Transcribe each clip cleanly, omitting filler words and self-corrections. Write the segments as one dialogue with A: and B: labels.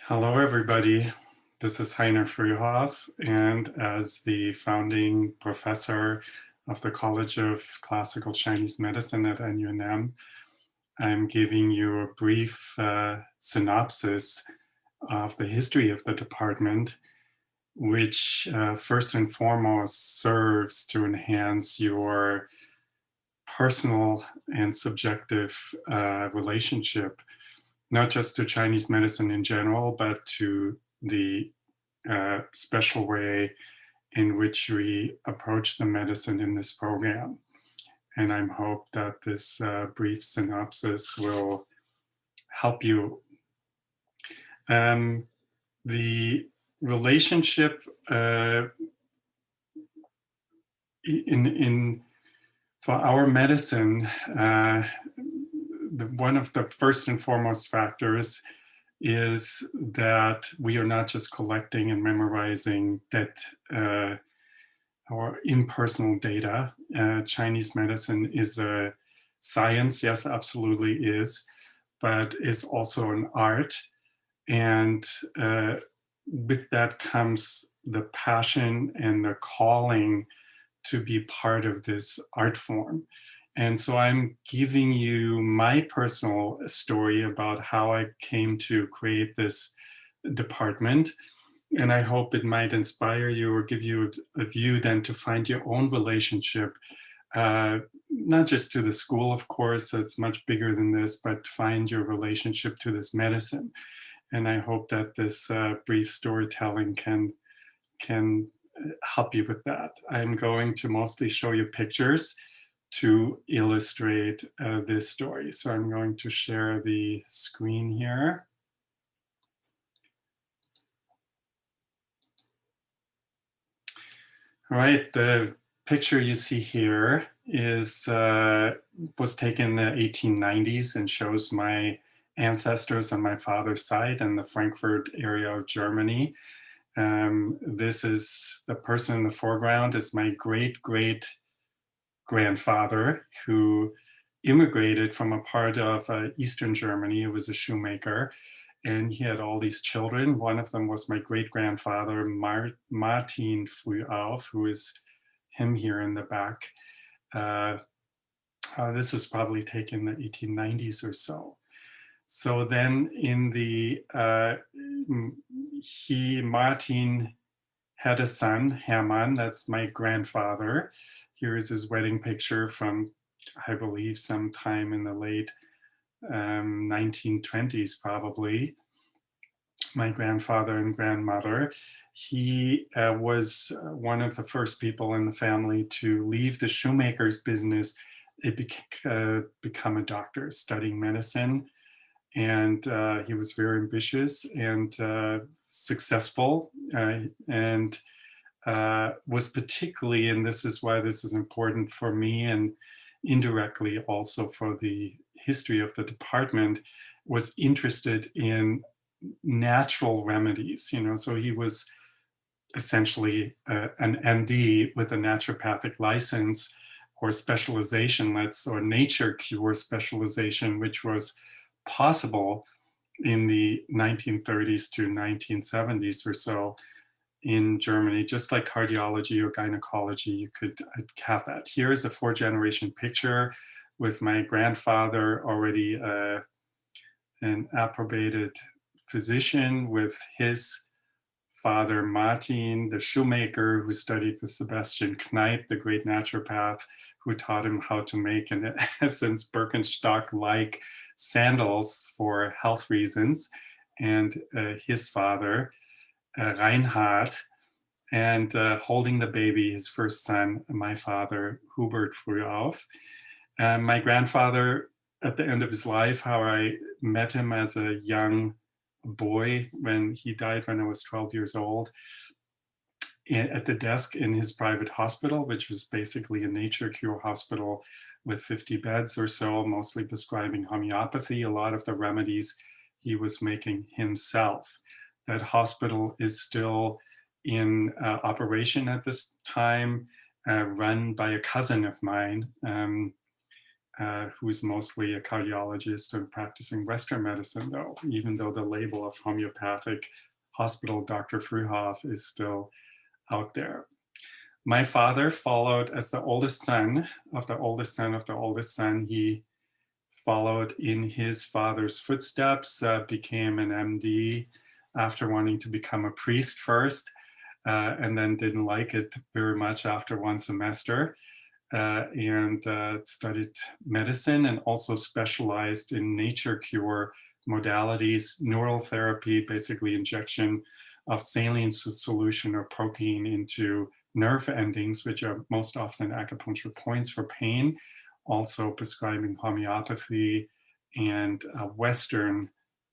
A: Hello, everybody. This is Heiner Fruehauf, and as the founding professor of the College of Classical Chinese Medicine at NUNM, I'm giving you a brief synopsis of the history of the department, which first and foremost serves to enhance your personal and subjective relationship, not just to Chinese medicine in general, but to the special way in which we approach the medicine in this program. And I hope that this brief synopsis will help you. The relationship in for our medicine, one of the first and foremost factors is that we are not just collecting and memorizing that our impersonal data. Chinese medicine is a science, yes, absolutely is, but is also an art. And with that comes the passion and the calling to be part of this art form. And so I'm giving you my personal story about how I came to create this department. And I hope it might inspire you or give you a view then to find your own relationship, not just to the school, of course, it's much bigger than this, but find your relationship to this medicine. And I hope that this brief storytelling can help you with that. I'm going to mostly show you pictures to illustrate this story. So I'm going to share the screen here. All right, the picture you see here was taken in the 1890s and shows my ancestors on my father's side in the Frankfurt area of Germany. This is the person in the foreground is my great-great-grandfather who immigrated from a part of Eastern Germany. He was a shoemaker, and he had all these children. One of them was my great-grandfather, Martin Fruehauf, who is him here in the back. This was probably taken in the 1890s or so. So then in the, Martin had a son, Hermann, that's my grandfather. Here is his wedding picture from, I believe, sometime in the late 1920s, probably. My grandfather and grandmother. He was one of the first people in the family to leave the shoemaker's business and become a doctor, studying medicine. And he was very ambitious and successful, and was particularly, and this is why this is important for me and indirectly also for the history of the department, was interested in natural remedies. So he was essentially an MD with a naturopathic license or specialization, or nature cure specialization, which was possible in the 1930s to 1970s or so in Germany. Just like cardiology or gynecology, you could have that. Here is a 4th-generation picture with my grandfather, already an approbated physician, with his father Martin, the shoemaker who studied with Sebastian Kneipp, the great naturopath, who taught him how to make, in essence, Birkenstock-like sandals for health reasons, and his father, Reinhard, and holding the baby, his first son, my father, Hubert Fruehauf. My grandfather, at the end of his life, how I met him as a young boy when he died when I was 12 years old, at the desk in his private hospital, which was basically a nature cure hospital with 50 beds or so, mostly prescribing homeopathy. A lot of the remedies he was making himself. That hospital is still in operation at this time, run by a cousin of mine, who's mostly a cardiologist and practicing Western medicine, though, even though the label of homeopathic hospital Dr. Fruehauf is still out there. My father followed as the oldest son of the oldest son of the oldest son. He followed in his father's footsteps, became an MD after wanting to become a priest first, and then didn't like it very much after one semester, and studied medicine and also specialized in nature cure modalities, neural therapy, basically injection of saline solution or protein into nerve endings, which are most often acupuncture points for pain, also prescribing homeopathy and Western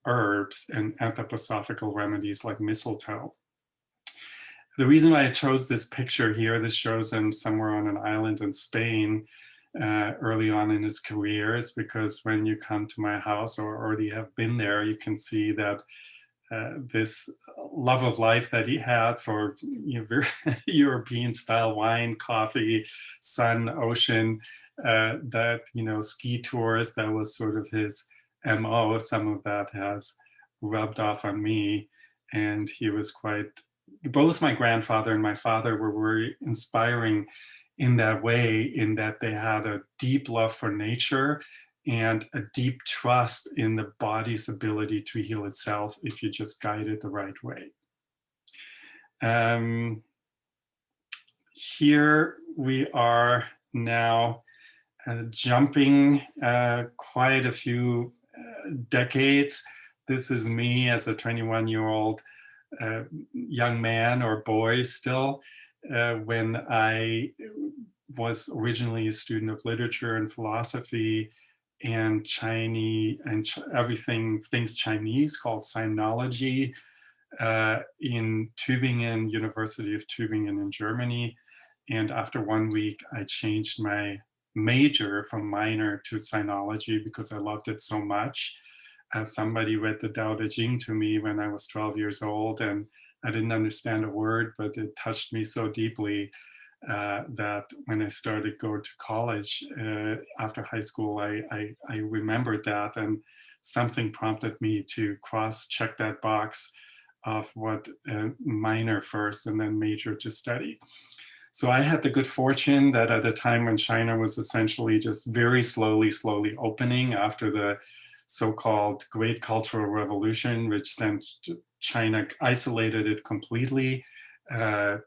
A: herbs and anthroposophical remedies like mistletoe. The reason why I chose this picture here, this shows him somewhere on an island in Spain early on in his career, is because when you come to my house or already have been there, you can see that this love of life that he had for European style wine, coffee, sun, ocean, that, ski tours, that was sort of his MO. Some of that has rubbed off on me. And he was both my grandfather and my father were very inspiring in that way, in that they had a deep love for nature and a deep trust in the body's ability to heal itself if you just guide it the right way. Here we are now jumping quite a few decades. This is me as a 21-year-old young man or boy still, when I was originally a student of literature and philosophy and Chinese and things Chinese, called Sinology, in Tübingen, University of Tübingen in Germany. And after 1 week, I changed my major from minor to Sinology because I loved it so much. Somebody read the Tao Te Ching to me when I was 12 years old, and I didn't understand a word, but it touched me so deeply that when I started going to college after high school, I remembered that, and something prompted me to cross-check that box of what minor first and then major to study. So I had the good fortune that at a time when China was essentially just very slowly opening after the so-called Great Cultural Revolution, which sent China, isolated it completely,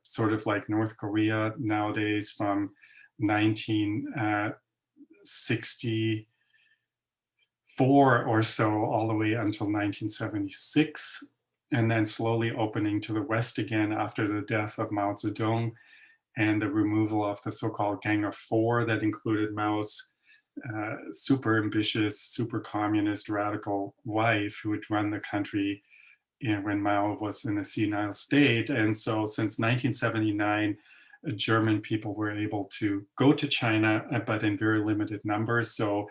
A: sort of like North Korea nowadays, from 1964 or so all the way until 1976, and then slowly opening to the West again after the death of Mao Zedong and the removal of the so-called Gang of Four that included Mao's super ambitious, super communist, radical wife who had run the country when Mao was in a senile state. And so since 1979, German people were able to go to China, but in very limited numbers. So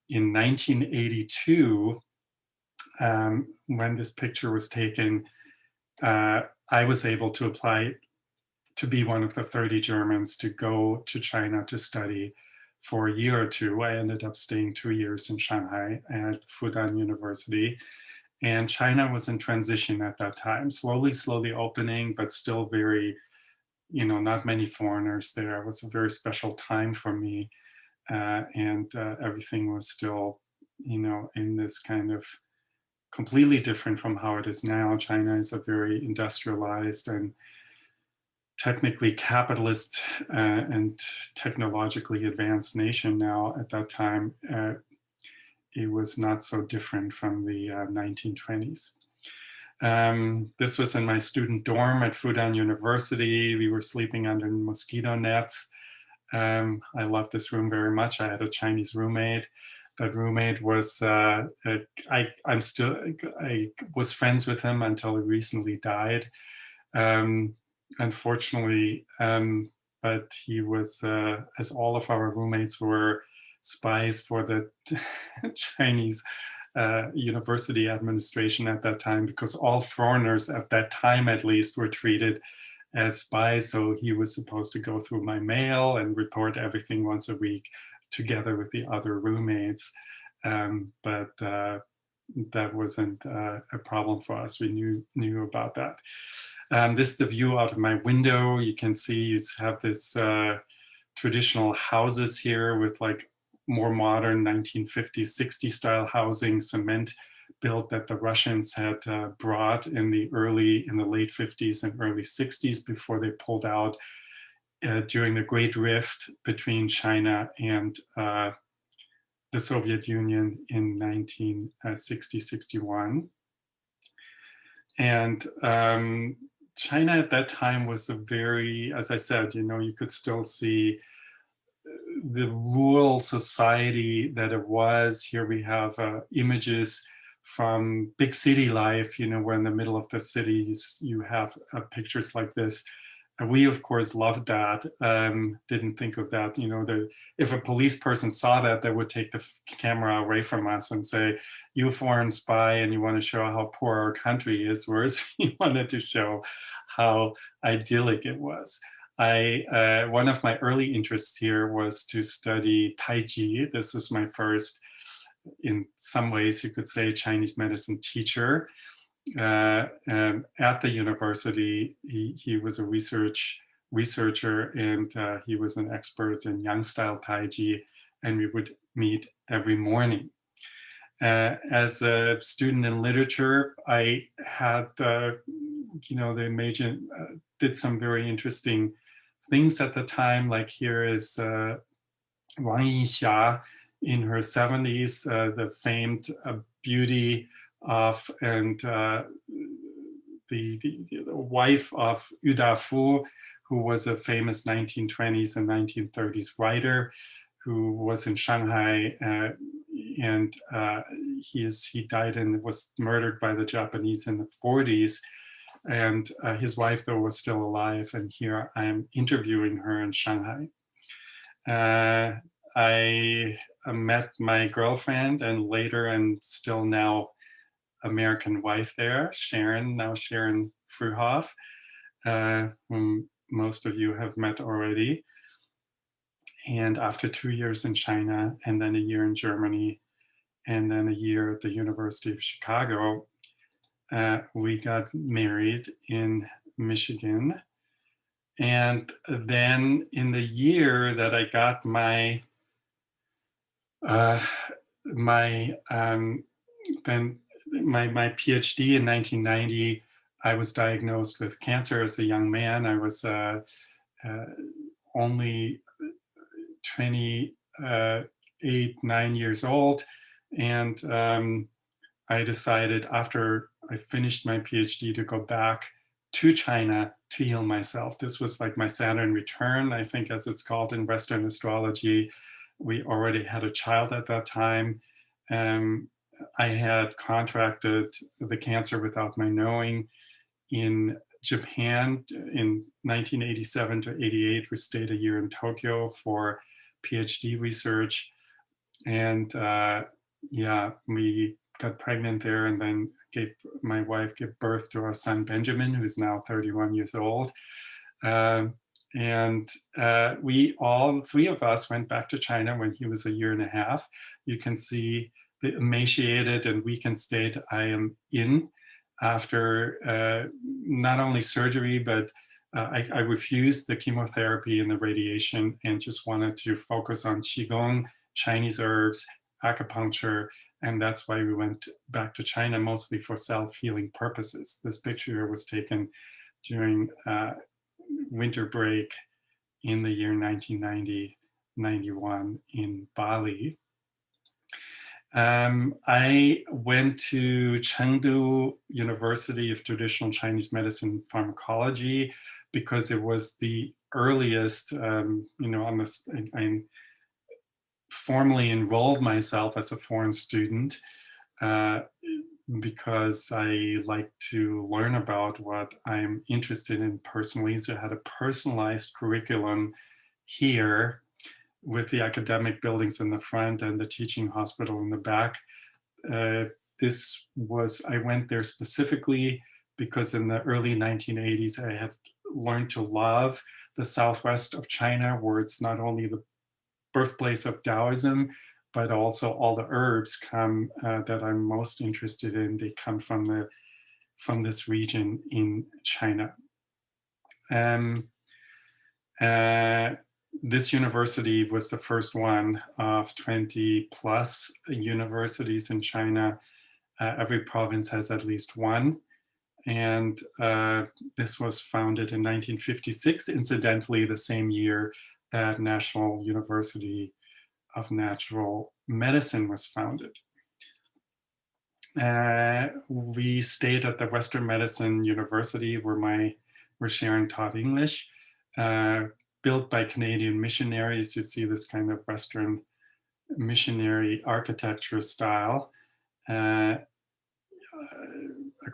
A: in 1982, when this picture was taken, I was able to apply to be one of the 30 Germans to go to China to study for a year or two. I ended up staying 2 years in Shanghai at Fudan University. And China was in transition at that time, slowly opening, but still very, not many foreigners there. It was a very special time for me. And everything was still, in this kind of completely different from how it is now. China is a very industrialized and technically capitalist and technologically advanced nation now. At that time, it was not so different from the 1920s. This was in my student dorm at Fudan University. We were sleeping under mosquito nets. I loved this room very much. I had a Chinese roommate. That roommate was, I was friends with him until he recently died. Unfortunately, but he was, as all of our roommates were spies for the Chinese university administration at that time, because all foreigners at that time, at least, were treated as spies. So he was supposed to go through my mail and report everything once a week together with the other roommates. But that wasn't a problem for us. We knew about that. This is the view out of my window. You can see you have this traditional houses here with like more modern 1950s, 60 style housing, cement built that the Russians had brought in the late 50s and early 60s before they pulled out during the Great Rift between China and the Soviet Union in 1960-61. And China at that time was a very, as I said, you could still see the rural society that it was. Here we have images from big city life, where in the middle of the cities you have pictures like this. And we, of course, loved that. Didn't think of that, if a police person saw that, they would take the camera away from us and say, you foreign spy, and you want to show how poor our country is, whereas we wanted to show how idyllic it was. One of my early interests here was to study Taiji. This was my first, in some ways you could say, Chinese medicine teacher. At the university, he was a researcher, and he was an expert in Yang style Taiji, and we would meet every morning. As a student in literature, I had, the major, did some very interesting things at the time. Like here is Wang Yixia in her 70s, the famed beauty of, and the wife of Udfus, who was a famous 1920s and 1930s writer who was in Shanghai, and he died and was murdered by the Japanese in the 40s. And his wife, though, was still alive, and here I am interviewing her in Shanghai. I met my girlfriend, and later, and still now, American wife there, Sharon Fruehauf, whom most of you have met already. And after 2 years in China, and then a year in Germany, and then a year at the University of Chicago, we got married in Michigan. And then in the year that I got my PhD in 1990, I was diagnosed with cancer as a young man. I was only 28, 9 years old. And I decided after I finished my PhD to go back to China to heal myself. This was like my Saturn return, I think, as it's called in Western astrology. We already had a child at that time. I had contracted the cancer without my knowing in Japan in 1987 to 88. We stayed a year in Tokyo for PhD research. And we got pregnant there, and then my wife gave birth to our son Benjamin, who's now 31 years old. And we all three of us went back to China when he was a year and a half. You can see the emaciated and weakened state I am in after not only surgery, but I refused the chemotherapy and the radiation and just wanted to focus on Qigong, Chinese herbs, acupuncture, and that's why we went back to China, mostly for self-healing purposes. This picture was taken during winter break in the year 1990-91 in Bali. I went to Chengdu University of Traditional Chinese Medicine Pharmacology because it was the earliest, I formally enrolled myself as a foreign student because I like to learn about what I'm interested in personally. So I had a personalized curriculum here with the academic buildings in the front and the teaching hospital in the back. I went there specifically because in the early 1980s, I had learned to love the southwest of China, where it's not only the birthplace of Taoism, but also all the herbs come that I'm most interested in. They come from this region in China. Um, uh, this university was the first one of 20 plus universities in China. Every province has at least one. And this was founded in 1956, incidentally, the same year that National University of Natural Medicine was founded. We stayed at the Western Medicine University where Sharon taught English, built by Canadian missionaries. You see this kind of Western missionary architecture style.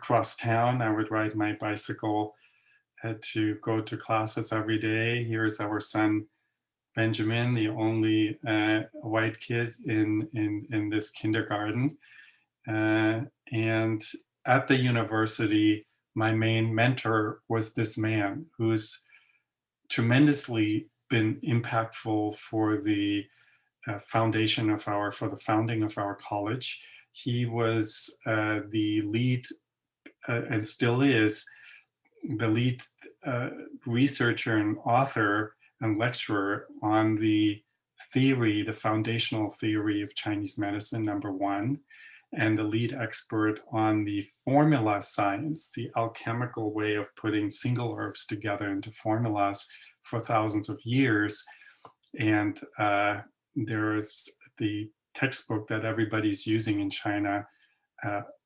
A: Across town, I would ride my bicycle to go to classes every day. Here's our son, Benjamin, the only white kid in this kindergarten. And at the university, my main mentor was this man who's tremendously been impactful for the founding of our college. He was the lead and still is the lead researcher and author and lecturer on the foundational theory of Chinese medicine, number one, and the lead expert on the formula science, the alchemical way of putting single herbs together into formulas for thousands of years. And there is the textbook that everybody's using in China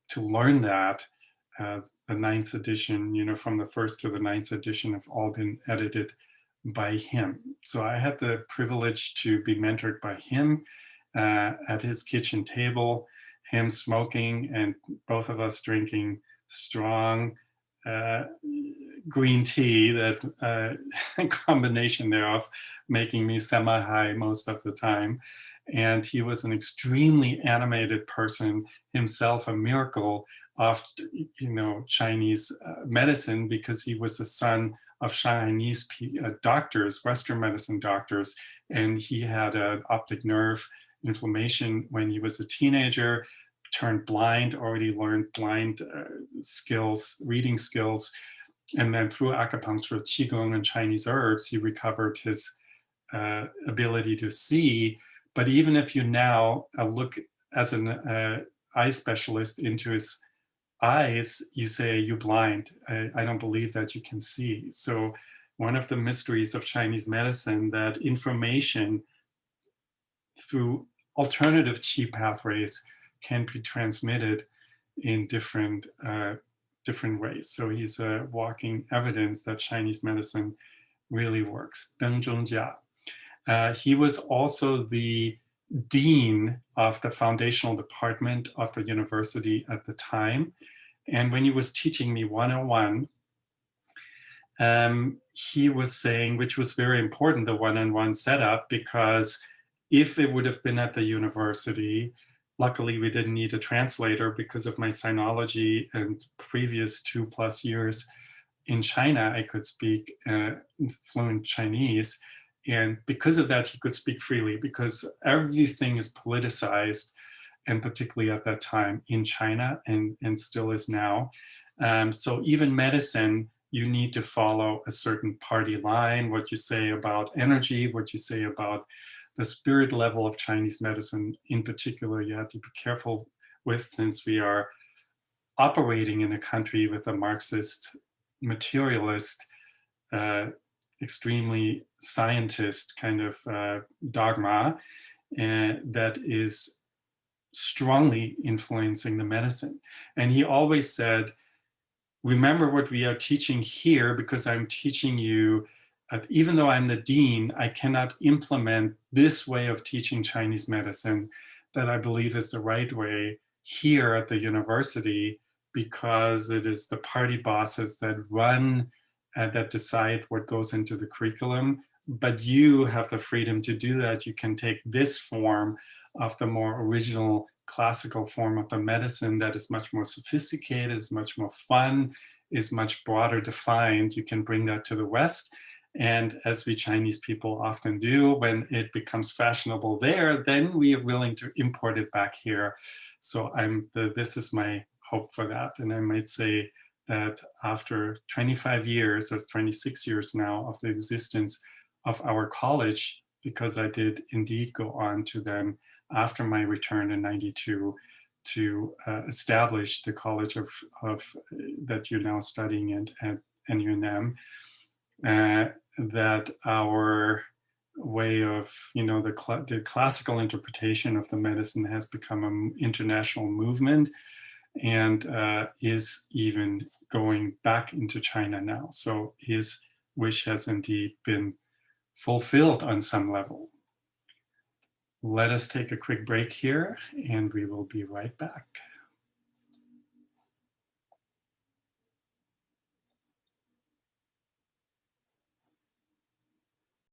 A: to learn that. The ninth edition, from the first to the ninth edition have all been edited by him. So I had the privilege to be mentored by him at his kitchen table, him smoking and both of us drinking strong green tea, that combination thereof making me semi-high most of the time. And he was an extremely animated person, himself a miracle of Chinese medicine, because he was the son of Chinese doctors, Western medicine doctors, and he had an optic nerve inflammation when he was a teenager, turned blind, already learned blind skills, reading skills, and then through acupuncture, qigong, and Chinese herbs, he recovered his ability to see. But even if you now look as an eye specialist into his eyes, you say, "You're blind. I don't believe that you can see." So one of the mysteries of Chinese medicine, that information through alternative qi pathways can be transmitted in different ways. So he's a walking evidence that Chinese medicine really works. Deng Zhongjia. He was also the dean of the foundational department of the university at the time. And when he was teaching me 101, he was saying, which was very important, the one-on-one setup, because if it would have been at the university, luckily we didn't need a translator because of my sinology and previous 2+ years in China, I could speak fluent Chinese. And because of that, he could speak freely, because everything is politicized, and particularly at that time in China, and still is now. So even medicine, you need to follow a certain party line, what you say about energy, what you say about the spirit level of Chinese medicine in particular, you have to be careful with, since we are operating in a country with a Marxist, materialist, extremely scientist kind of dogma that is strongly influencing the medicine. And he always said, remember what we are teaching here, because I'm teaching you, even though I'm the dean, I cannot implement this way of teaching Chinese medicine that I believe is the right way here at the university, because it is the party bosses that run, that decide what goes into the curriculum. But you have the freedom to do that. You can take this form of the more original classical form of the medicine that is much more sophisticated, is much more fun, is much broader defined. You can bring that to the West. And as we Chinese people often do, when it becomes fashionable there, then we are willing to import it back here. So this is my hope for that. And I might say that after 25 years or 26 years now of the existence of our college, because I did indeed go on to then, after my return in 92, to establish the college of that you're now studying at NUNM, that our way of, the classical interpretation of the medicine has become an international movement, and is even going back into China now. So his wish has indeed been fulfilled on some level. Let us take a quick break here, and we will be right back.